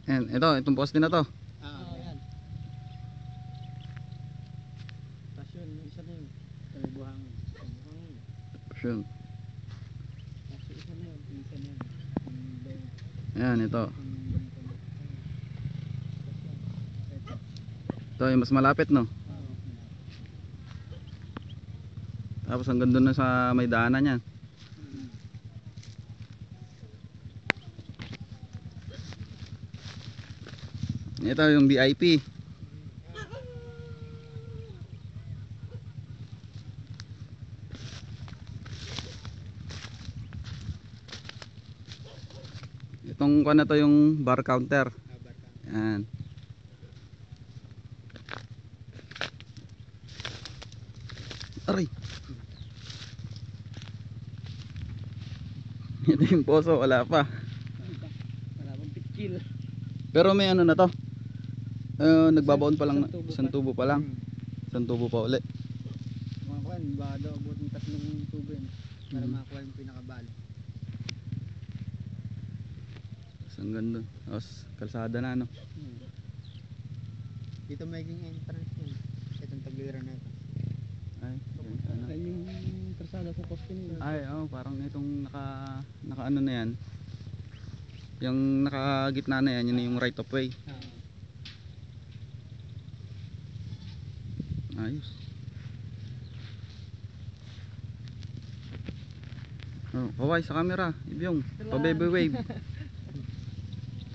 Ayan, itong poste na to. Ayan. Tapos yun, yung isa na yun. Sabi buhangin. Yun. Tapos yung isa na yun, yung isa na yun. Ayan, ito. Ito yung mas malapit, no? Tapos hanggang doon na sa may daanan yan. Ito yung VIP. Itong kuha na to yung bar counter. Yan. Aray. Ito yung poso, wala pa. Wala pang pitkil. Pero may ano na to. Nagbabaon pa lang, isang tubo pa lang. Isang tubo pa uli. Mga kuhan, baka daw abot ng 3 tubo yun. Para makakuha yung pinakabalo. Isang ganda. Tapos kalsada na, no? Dito magiging entrance yun. Itong tagliran na ito. Ay, ano? Ay, yung kalsada sa poste nyo. Ay, parang itong naka ano na yan. Yung nakagitna na yan, yun yung right of way. Ayos. Kaway sa camera, Ibyong. Pa-baby wave.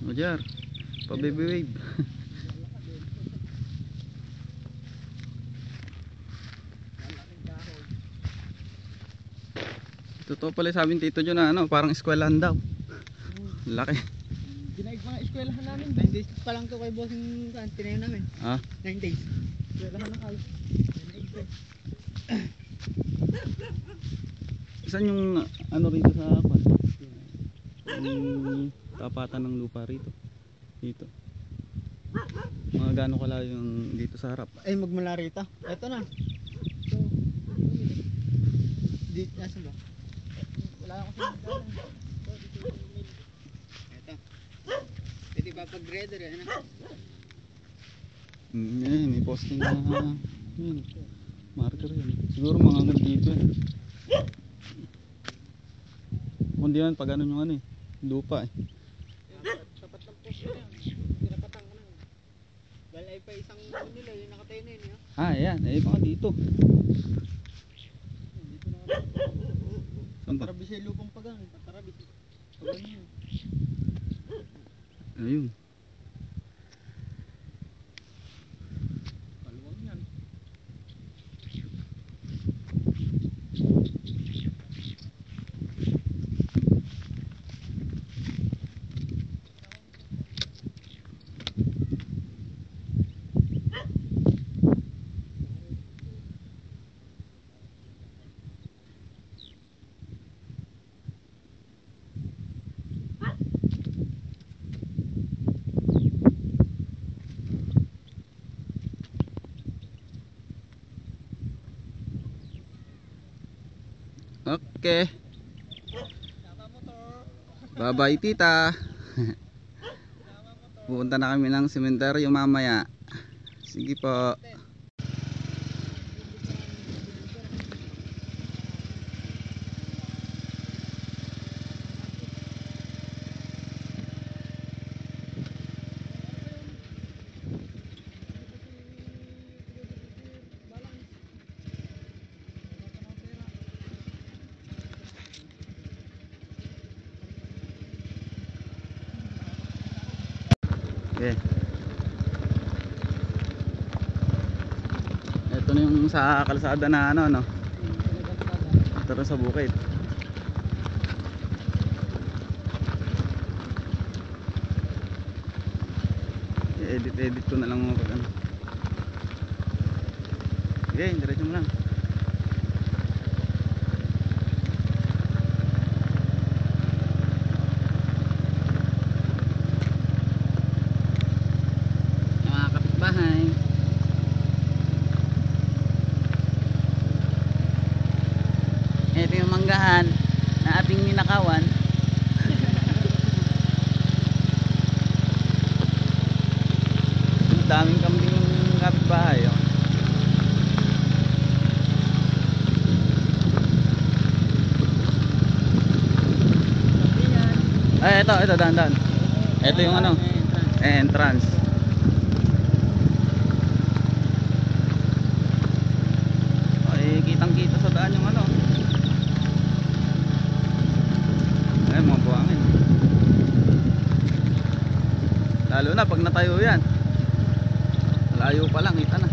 Ojar. Pa-baby wave. Totoo pala sabi ni Tito John na parang eskwelahan daw. Laki. Ginaig mga eskwelahan namin. 9 days pa lang to kay bossing tinayo namin. 9 days. Eskwelahan na kayo. Saan yung ano rito sa kwan? Yung tapatan ng lupa rito. Dito. Mga gaano kalayo yung dito sa harap. Ay, magmula rito. Eto na. So, dito nasa ba? Wala ako sa mga. Eto. Pwede ba pag-grader yan? May posting na yun. Marker yun. Siguro mga hanggang dito yan. Kundi yan pag ano yung ano lupa Tapat ng post yan. Pinapatang ka na. Dahil ay pa isang nila yung nakatayo na yun. Ayan. Mga dito. Dito na ako. Saan ba? Patarabis yung lupang pagang. Patarabis. Pagang yun. Ayun. Kaluwang yan. Okay. Bye bye tita. Pupunta na kami ng sementeryo mamaya. Sige po. Okay. Ito na yung sa kalsada na no. Ito rin sa bukid. I-edit ko na lang mga pag ano. Okay, diretso mo lang. Bahay. Ito yung inaagahan na ating ninakawan. Daming kambing yung kapitbahay. Oh. Ay, ito, dahan-dahan. Ito yung ano, entrance. Ay, kitang-kita sa daan yung ano. Ay, mga buhangin. Lalo na pag natayo yan. Malayo pa lang, kita na.